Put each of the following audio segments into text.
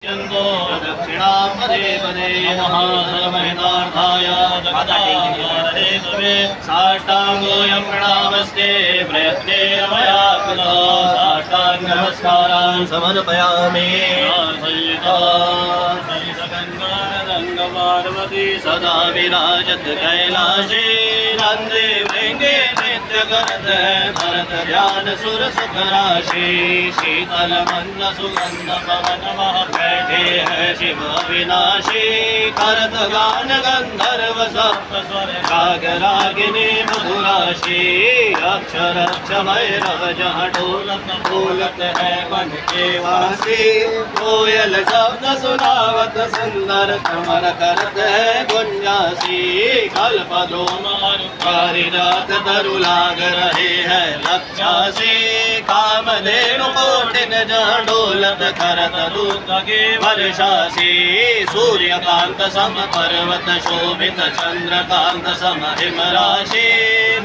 दक्षिणां पदे पदे महाधर्महितार्थाय जगदारे साष्टांगोऽयं प्रणामस्ते प्रयत्नेन मया कृतः साष्टांग नमस्कारान् समर्पयामि। पार्वती सदा विराजत कैलाशे नंदे भृंगे नृत्य करत है भरत ध्यान सुर सुख राशि शीतल मंद सुगंध पवन मह बैठे है शिव अविनाशी करत गान गंधर्व सप्त स्वर राग रागिनी मधुराशी अक्षर अक्षमय रव जहाँ ढोलक ढोलक है बन के वासी कोयल शब्द सुनावत सुंदर कमर करत है गुंजासी कल्पद्रुम पारिजात तरु लाग रहे हैं लक्षासी कामधेनु कोटिन जहाँ डोलत करत दूत के वर्षासी सूर्यकांत सम पर्वत शोभित चंद्रकांत सम हिम राशि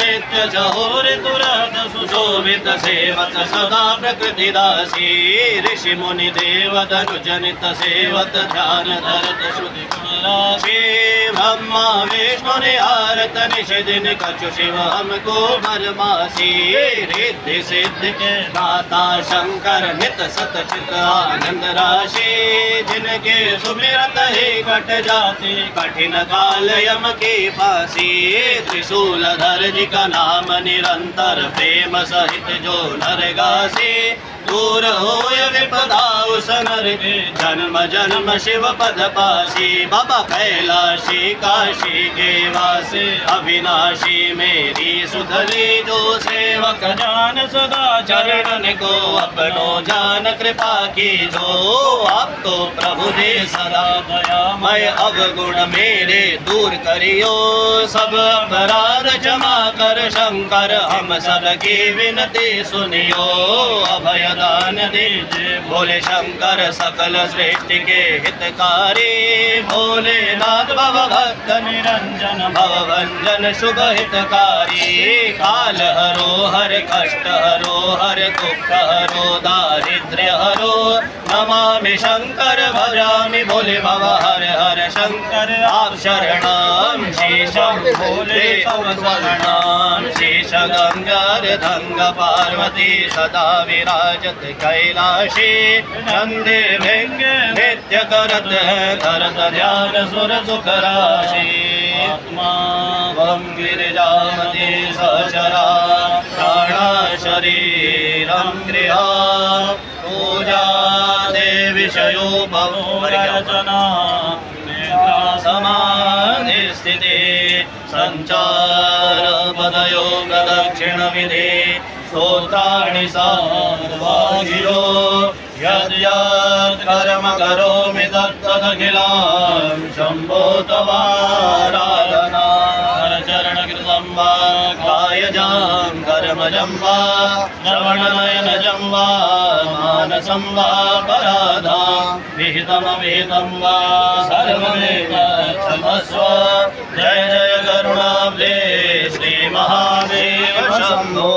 नित्य चहोर तुरत सुशोभित सेवक सदा प्रकृति दासी ऋषि मुनि देव धनुजनित सेवत ध्यान धरत श्रुति राशि ब्रह्मा विष्णु ने आरत निषेदिन कछु शिव हमको भरमासी रिद्धि सिद्धि के दाता शंकर नित सत चित आनंद राशि जिनके सुमिरत ही कट जाती कठिन काल यम की फांसी त्रिशूलधर जी का नाम निरंतर प्रेम सहित जो नर गासी दूर होय विपदा उस नर के जन्म जन्म शिव पद पासी बाबा कैलाशी काशी के वासे अविनाशी मेरी सुधरी जो सेवक जान सदा चरण को अपनो जान कृपा की जो आप तो प्रभु दे सदा दयामय अवगुण मेरे दूर करियो सब अपराध क्षमा कर शंकर हम सबकी विनती सुनियो अभय दान दीजिए भोले शंकर सकल सृष्टि के हितकारी भोलेनाथ भव भक्त निरंजन भव भंजन शुभ हितकारी काल हरो हर कष्ट हरो हर दुख हरो दारिद्र्य हरो नमामि शंकर भजामि भोले भव हर हर शंकर आप शरणम शेषम भोले तव शरणम शेष गंगार धंग पार्वती सदा विराजत कैलाशी नंदे भृंगे नित्य करत है करत ध्यान सुर सुख राशि आत्मा वम गिरिजामति सचरा प्राणा शरीरं गृहा पूजा दे विषयो भवरचना समाधि स्थिति संचार पदयोग दक्षिण विधि स्तोत्राणि सर्वागिरो यद् यद् कर्म करोमि तत्तदखिलं शम्भो तवाराधना चरणकृतं वा कायजां कर्मजं वा श्रवणनयनजं वा मानसं वा पराधां विहितमविहितं वा सर्वमेव क्षमस्व जय जय करुणाब्धे श्रीमहादेव शम्भो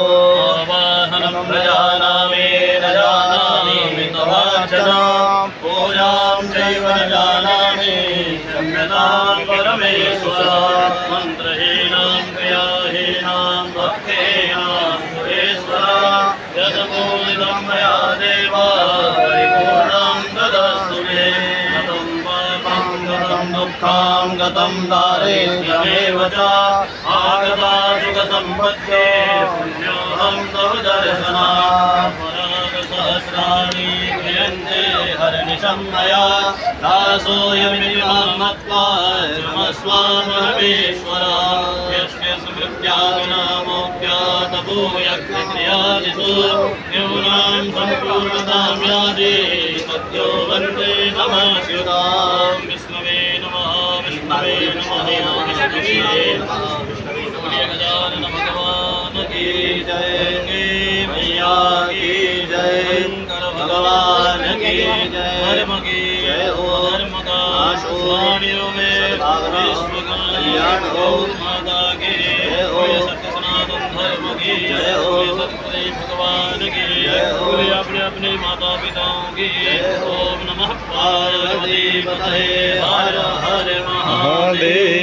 वाहनं प्रजानामि न जानामि तवार्चनां पूजां चैव न जानामि क्षम्यतां परमेश्वर मन्त्रहीनां क्रियाहीनां भक्तेनां सुरेश्वर यदमूलितं मया देव परिपूर्णं ददस्तु मे गतं पापं गतं दुःखं गतं दारिद्र्यमेव च आगता सुखसम्पत्ते पुण्योऽहं तव दर्शनात् परागसहस्राणि क्रियन्ते हरनिशं मया दासोऽयमिति मां मत्वा क्षमस्व परमेश्वर यस्य स्मृत्या विना मोक्ष्यात् भूयज्ञक्रियादिषु न्यूनां सम्पूर्णतां याति सत्यो वन्दे नमस्युतां विष्णवे नमः विष्णवे नमः विष्णवे नमः विष्णवे गजानन भगवान की जय मैया की जय शंकर भगवान की जय धर्म की जय हो धर्म का स्वामियों में विश्व कल्याण हो माता की जय हो सत्य सनातन धर्म की जय हो सतगुरु भगवान की जय हो अपने अपने अपने माता पिताओं की। ओम नमः पार्वती पतये हर हर महादेव।